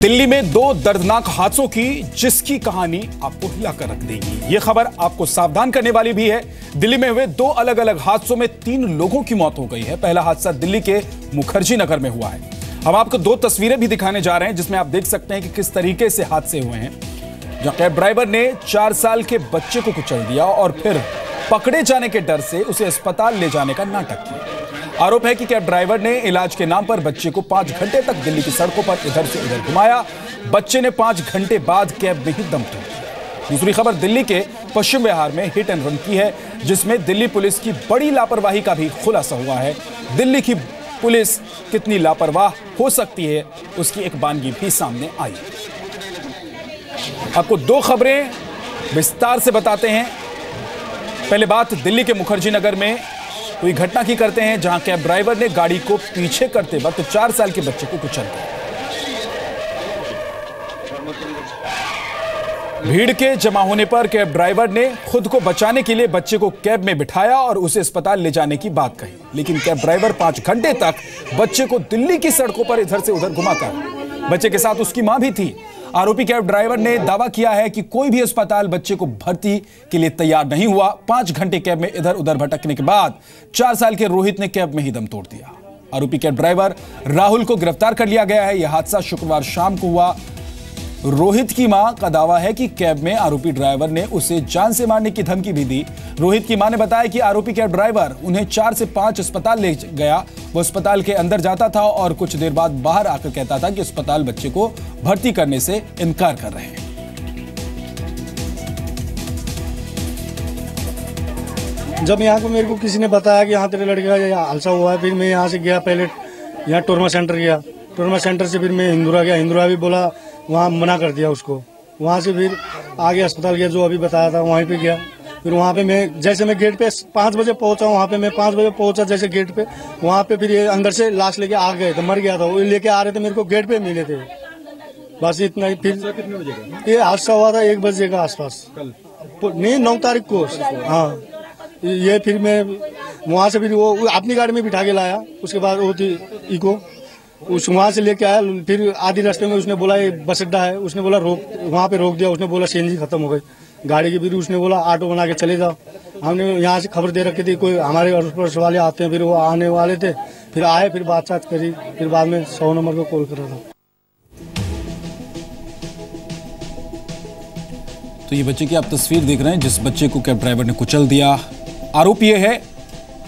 दिल्ली में दो दर्दनाक हादसों की जिसकी कहानी आपको हिलाकर रख देगी। यह खबर आपको सावधान करने वाली भी है। दिल्ली में हुए दो अलग अलग हादसों में 3 लोगों की मौत हो गई है। पहला हादसा दिल्ली के मुखर्जी नगर में हुआ है। हम आपको 2 तस्वीरें भी दिखाने जा रहे हैं जिसमें आप देख सकते हैं कि किस तरीके से हादसे हुए हैं। जहां कैब ड्राइवर ने 4 साल के बच्चे को कुचल दिया और फिर पकड़े जाने के डर से उसे अस्पताल ले जाने का नाटक किया। आरोप है कि कैब ड्राइवर ने इलाज के नाम पर बच्चे को 5 घंटे तक दिल्ली की सड़कों पर इधर से उधर घुमाया। बच्चे ने 5 घंटे बाद कैब में ही दम तोड़ दिया। दूसरी खबर दिल्ली के पश्चिम विहार में हिट एंड रन की है, जिसमें दिल्ली पुलिस की बड़ी लापरवाही का भी खुलासा हुआ है। दिल्ली की पुलिस कितनी लापरवाह हो सकती है, उसकी एक बानगी भी सामने आई। आपको 2 खबरें विस्तार से बताते हैं। पहले बात दिल्ली के मुखर्जी नगर में हुई घटना की करते हैं, जहां कैब ड्राइवर ने गाड़ी को पीछे करते वक्त 4 साल के बच्चे को कुचल दिया। भीड़ के जमा होने पर कैब ड्राइवर ने खुद को बचाने के लिए बच्चे को कैब में बिठाया और उसे अस्पताल ले जाने की बात कही, लेकिन कैब ड्राइवर 5 घंटे तक बच्चे को दिल्ली की सड़कों पर इधर से उधर घुमाता रहा। बच्चे के साथ उसकी मां भी थी। आरोपी कैब ड्राइवर ने दावा किया है कि कोई भी अस्पताल बच्चे को भर्ती के लिए तैयार नहीं हुआ। 5 घंटे कैब में इधर उधर भटकने के बाद 4 साल के रोहित ने कैब में ही दम तोड़ दिया। आरोपी कैब ड्राइवर राहुल को गिरफ्तार कर लिया गया है। यह हादसा शुक्रवार शाम को हुआ। रोहित की मां का दावा है कि कैब में आरोपी ड्राइवर ने उसे जान से मारने की धमकी भी दी। रोहित की मां ने बताया कि आरोपी कैब ड्राइवर उन्हें 4 से 5 अस्पताल ले गया। वो अस्पताल के अंदर जाता था और कुछ देर बाद बाहर आकर कहता था कि अस्पताल बच्चे को भर्ती करने से इनकार कर रहे हैं। जब यहाँ को मेरे को किसी ने बताया कि यहाँ तेरे लड़के का हादसा हुआ है, फिर मैं यहाँ से गया। पहले यहाँ टोरमा सेंटर गया। टोरमा सेंटर से फिर मैं हिंदुरा गया। हिंदुरा भी बोला, वहाँ मना कर दिया उसको। वहाँ से फिर आगे अस्पताल गया, जो अभी बताया था वहीं पे गया। फिर वहाँ पे मैं जैसे मैं गेट पे 5 बजे पहुंचा, वहाँ पे मैं 5 बजे पहुंचा जैसे गेट पे, वहाँ पे फिर ये अंदर से लाश लेके आ गए थे, मर गया था वो, लेके आ रहे थे, मेरे को गेट पे मिले थे। बस इतना ही। फिर कितने बजे का ये हादसा हुआ था? 1 बजे का आसपास। नहीं, 9 तारीख को। हाँ, ये फिर मैं वहाँ से फिर वो अपनी गाड़ी में बिठा के लाया। उसके बाद वो थी इको, उस वहाँ से लेके आया। फिर आधी रास्ते में उसने बोला ये बस अड्डा है, उसने बोला रोक, वहाँ पे रोक दिया। उसने बोला सीएनजी खत्म हो गई गाड़ी की। फिर उसने बोला ऑटो बना के चले जाओ। हमने यहाँ से खबर दे रखी थी, कोई हमारे अड़ोस पड़ोस वाले आते हैं, फिर वो आने वाले थे। फिर आए, फिर बातचीत करी, फिर बाद में 100 नंबर को कॉल करा था। तो ये बच्चे की आप तस्वीर देख रहे हैं, जिस बच्चे को कैब ड्राइवर ने कुचल दिया। आरोप यह है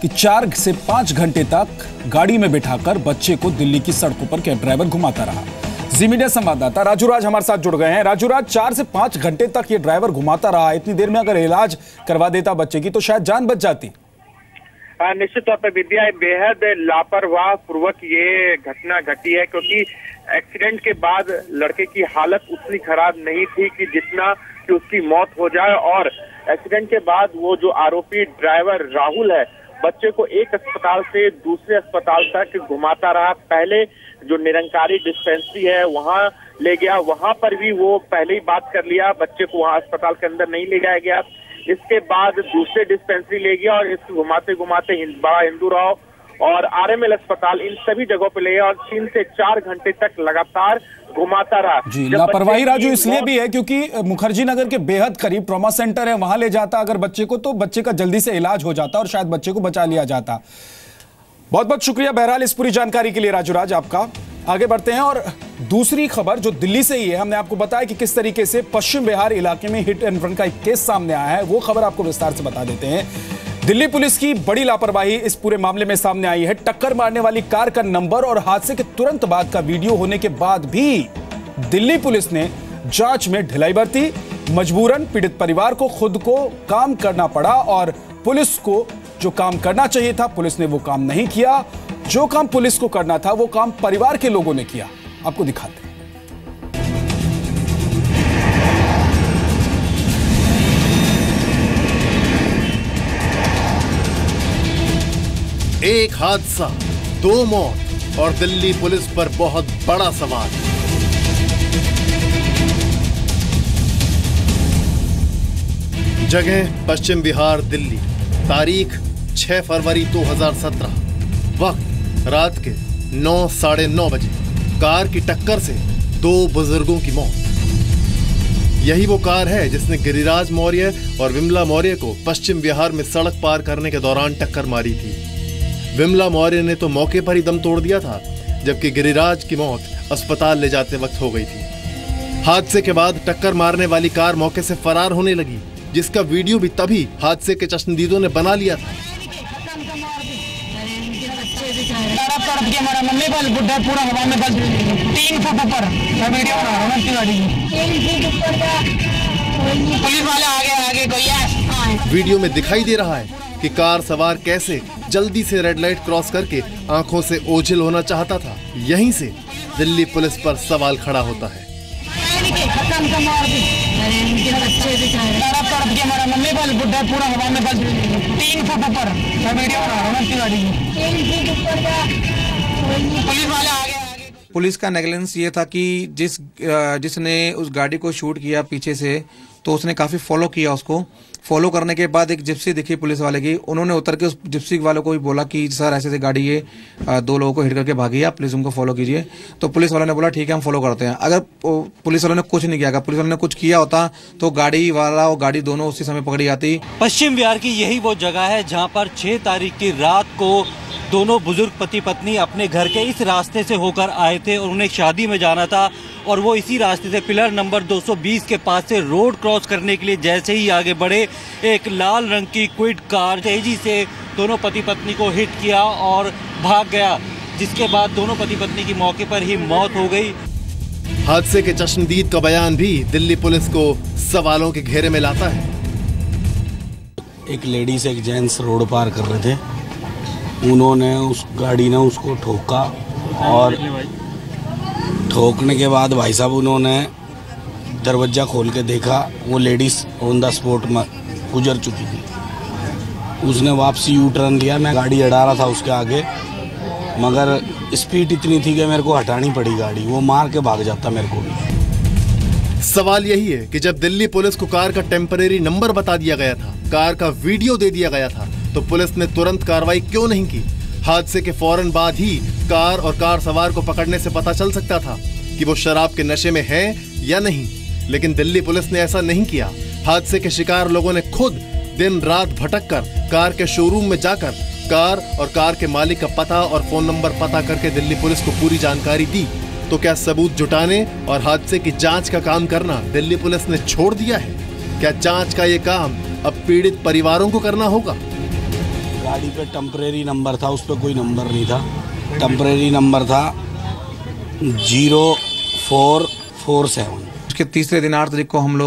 कि 4 से 5 घंटे तक गाड़ी में बिठाकर बच्चे को दिल्ली की सड़कों पर कैब ड्राइवर घुमाता रहा। जी मीडिया संवाददाता राजू राज हमारे साथ जुड़ गए हैं। राजू राज, 4 से 5 घंटे तक ये ड्राइवर घुमाता रहा। इतनी देर में अगर इलाज करवा देता बच्चे की तो शायद जान बच जाती। निश्चित तौर पर विद्या, बेहद लापरवाह पूर्वक ये घटना घटी है, क्योंकि एक्सीडेंट के बाद लड़के की हालत उतनी खराब नहीं थी कि जितना कि उसकी मौत हो जाए। और एक्सीडेंट के बाद वो जो आरोपी ड्राइवर राहुल है, बच्चे को एक अस्पताल से दूसरे अस्पताल तक घुमाता रहा। पहले जो निरंकारी डिस्पेंसरी है वहां ले गया, वहां पर भी वो पहले ही बात कर लिया, बच्चे को वहां अस्पताल के अंदर नहीं ले जाया गया। इसके बाद दूसरे डिस्पेंसरी ले गया और इसको घुमाते घुमाते बड़ा हिंदूराव और आरएमएल अस्पताल, इन सभी जगहों पे ले गया और 3 से 4 घंटे तक लगातार घुमाता रहा। जी, लापरवाही राजू इसलिए भी है क्योंकि मुखर्जी नगर के बेहद करीब ट्रॉमा सेंटर है, वहां ले जाता अगर बच्चे को तो बच्चे का जल्दी से इलाज हो जाता और शायद बच्चे को बचा लिया जाता। बहुत बहुत शुक्रिया बहरहाल इस पूरी जानकारी के लिए राजू राज आपका। आगे बढ़ते हैं और दूसरी खबर जो दिल्ली से ही है। हमने आपको बताया कि किस तरीके से पश्चिम बिहार इलाके में हिट एंड रन का एक केस सामने आया है, वो खबर आपको विस्तार से बता देते हैं। दिल्ली पुलिस की बड़ी लापरवाही इस पूरे मामले में सामने आई है। टक्कर मारने वाली कार का नंबर और हादसे के तुरंत बाद का वीडियो होने के बाद भी दिल्ली पुलिस ने जांच में ढिलाई बरती। मजबूरन पीड़ित परिवार को खुद को काम करना पड़ा और पुलिस को जो काम करना चाहिए था पुलिस ने वो काम नहीं किया। जो काम पुलिस को करना था वो काम परिवार के लोगों ने किया। आपको दिखाते हैं। एक हादसा, 2 मौत और दिल्ली पुलिस पर बहुत बड़ा सवाल। जगह पश्चिम बिहार, दिल्ली। तारीख 6 फरवरी 2017। वक्त रात के 9, साढ़े 9 बजे। कार की टक्कर से 2 बुजुर्गों की मौत। यही वो कार है जिसने गिरिराज मौर्य और विमला मौर्य को पश्चिम बिहार में सड़क पार करने के दौरान टक्कर मारी थी। विमला मौर्य ने तो मौके पर ही दम तोड़ दिया था, जबकि गिरिराज की मौत अस्पताल ले जाते वक्त हो गई थी। हादसे के बाद टक्कर मारने वाली कार मौके से फरार होने लगी, जिसका वीडियो भी तभी हादसे के चश्मदीदों ने बना लिया था। पूरा हवा में 3 फुट ऊपर वीडियो बना रहा हूं गाड़ी की। पुलिस वाले आगे कोई है। वीडियो में दिखाई दे रहा है कि कार सवार कैसे जल्दी से रेड लाइट क्रॉस करके आंखों से ओझल होना चाहता था। यहीं से दिल्ली पुलिस पर सवाल खड़ा होता है। पूरा हवा में 3 फुट ऊपर वीडियो बना रहा हूं गाड़ी की। पुलिस वाले आगे। पुलिस का नेगलेंस ये था कि जिसने उस गाड़ी को शूट किया पीछे से, तो उसने काफ़ी फॉलो किया उसको। फॉलो करने के बाद एक जिप्सी दिखी पुलिस वाले की, उन्होंने उतर के उस जिप्सी वालों को भी बोला कि सर ऐसे गाड़ी ये 2 लोगों को हिट करके भागी है, आप प्लीज़ उनको फॉलो कीजिए। तो पुलिस वालों ने बोला ठीक है हम फॉलो करते हैं। अगर पुलिस वालों ने कुछ नहीं किया, अगर पुलिस वालों ने कुछ किया होता तो गाड़ी वाला और गाड़ी दोनों उसी समय पकड़ी जाती। पश्चिम बिहार की यही वो जगह है जहाँ पर 6 तारीख की रात को दोनों बुजुर्ग पति पत्नी अपने घर के इस रास्ते से होकर आए थे और उन्हें शादी में जाना था, और वो इसी रास्ते से पिलर नंबर 220 के पास से रोड क्रॉस करने के लिए जैसे ही आगे बढ़े, एक लाल रंग की क्विड कार तेजी से दोनों पति पत्नी को हिट किया और भाग गया, जिसके बाद दोनों पति पत्नी की मौके पर ही मौत हो गई। हादसे के चश्मदीद का बयान भी दिल्ली पुलिस को सवालों के घेरे में लाता है। एक लेडीज एक जेंट्स रोड पार कर रहे थे, उन्होंने उस गाड़ी ने उसको ठोका और ठोकने के बाद भाई साहब उन्होंने दरवाज़ा खोल के देखा, वो लेडीज़ ऑन द स्पॉट में गुजर चुकी थी। उसने वापसी यू टर्न लिया, मैं गाड़ी अड़ा रहा था उसके आगे, मगर स्पीड इतनी थी कि मेरे को हटानी पड़ी गाड़ी, वो मार के भाग जाता मेरे को भी। सवाल यही है कि जब दिल्ली पुलिस को कार का टेम्परेरी नंबर बता दिया गया था, कार का वीडियो दे दिया गया था, तो पुलिस ने तुरंत कार्रवाई क्यों नहीं की? हादसे के फौरन बाद ही कार और कार सवार को पकड़ने से पता चल सकता था कि वो शराब के नशे में है या नहीं, लेकिन दिल्ली पुलिस ने ऐसा नहीं किया। हादसे के शिकार लोगों ने खुद दिन रात भटक कर कार के शोरूम में जाकर कार और कार के मालिक का पता और फोन नंबर पता करके दिल्ली पुलिस को पूरी जानकारी दी। तो क्या सबूत जुटाने और हादसे की जांच का काम करना दिल्ली पुलिस ने छोड़ दिया है? क्या जांच का ये काम अब पीड़ित परिवारों को करना होगा? गाड़ी पे टेम्परेरी नंबर था, उस पर कोई नंबर नहीं था। टेम्परेरी नंबर था 0447। उसके तीसरे दिन 8 तारीख को हम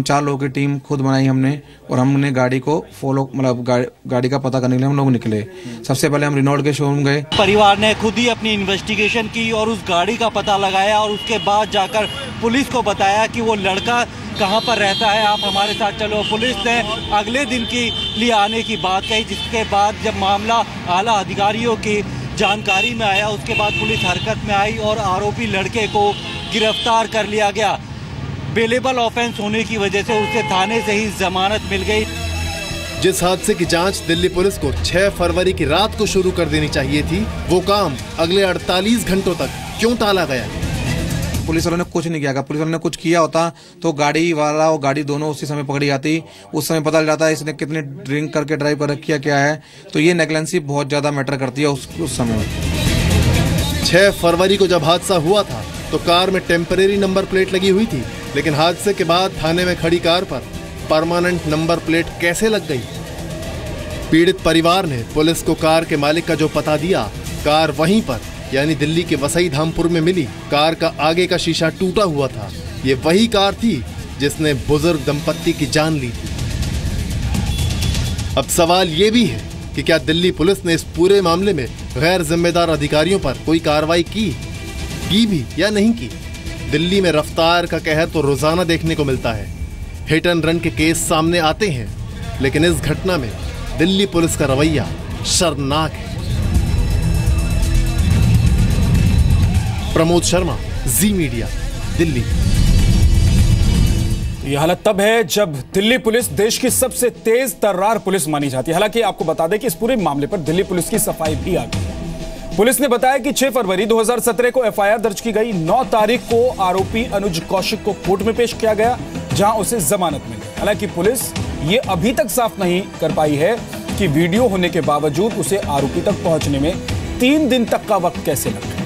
4 लोगों की टीम खुद बनाई हमने, और हमने गाड़ी को फॉलो गाड़ी का पता करने के लिए हम लोग निकले। सबसे पहले हम रिनॉल्ट के शोरूम गए। परिवार ने खुद ही अपनी इन्वेस्टिगेशन की और उस गाड़ी का पता लगाया, और उसके बाद जाकर पुलिस को बताया कि वो लड़का कहाँ पर रहता है, आप हमारे साथ चलो। पुलिस ने अगले दिन के लिए आने की बात कही, जिसके बाद जब मामला आला अधिकारियों की जानकारी में आया, उसके बाद पुलिस हरकत में आई और आरोपी लड़के को गिरफ्तार कर लिया गया। बेलेबल ऑफेंस होने की वजह से उसे थाने से ही जमानत मिल गई। जिस हादसे की जांच दिल्ली पुलिस को 6 फरवरी की रात को शुरू कर देनी चाहिए थी, वो काम अगले 48 घंटों तक क्यों टाला गया? पुलिस वालों ने कुछ नहीं किया, अगर पुलिस वालों ने कुछ किया होता तो गाड़ी वाला और गाड़ी दोनों उसी समय पकड़ी जाती। उस समय पता चल जाता इसने कितने ड्रिंक करके ड्राइव कर रखी है क्या है। तो ये नेगलेंसी बहुत ज़्यादा मैटर करती है उस समय। 6 फरवरी को जब हादसा हुआ था तो कार में टेम्परेरी नंबर प्लेट लगी हुई थी, लेकिन हादसे के बाद थाने में खड़ी कार पर परमानेंट नंबर प्लेट कैसे लग गई? पीड़ित परिवार ने पुलिस को कार के मालिक का जो पता दिया, कार वहीं पर यानी दिल्ली के वसई धामपुर में मिली। कार का आगे का शीशा टूटा हुआ था। ये वही कार थी जिसने बुजुर्ग दंपत्ति की जान ली थी। अब सवाल ये भी है कि क्या दिल्ली पुलिस ने इस पूरे मामले में गैर जिम्मेदार अधिकारियों पर कोई कार्रवाई की भी या नहीं की? दिल्ली में रफ्तार का कहर तो रोजाना देखने को मिलता है। हिट एंड रन के केस सामने आते हैं, लेकिन इस घटना में दिल्ली पुलिस का रवैया शर्मनाक है। प्रमोद शर्मा, जी मीडिया, दिल्ली। यह हालत तब है जब दिल्ली पुलिस देश की सबसे तेज तर्रार पुलिस मानी जाती है। हालांकि आपको बता दें कि इस पूरे मामले पर दिल्ली पुलिस की सफाई भी आ गई है। पुलिस ने बताया कि 6 फरवरी 2017 को एफआईआर दर्ज की गई। 9 तारीख को आरोपी अनुज कौशिक को कोर्ट में पेश किया गया, जहां उसे जमानत मिल गई। हालांकि पुलिस ये अभी तक साफ नहीं कर पाई है कि वीडियो होने के बावजूद उसे आरोपी तक पहुंचने में 3 दिन तक का वक्त कैसे लगा।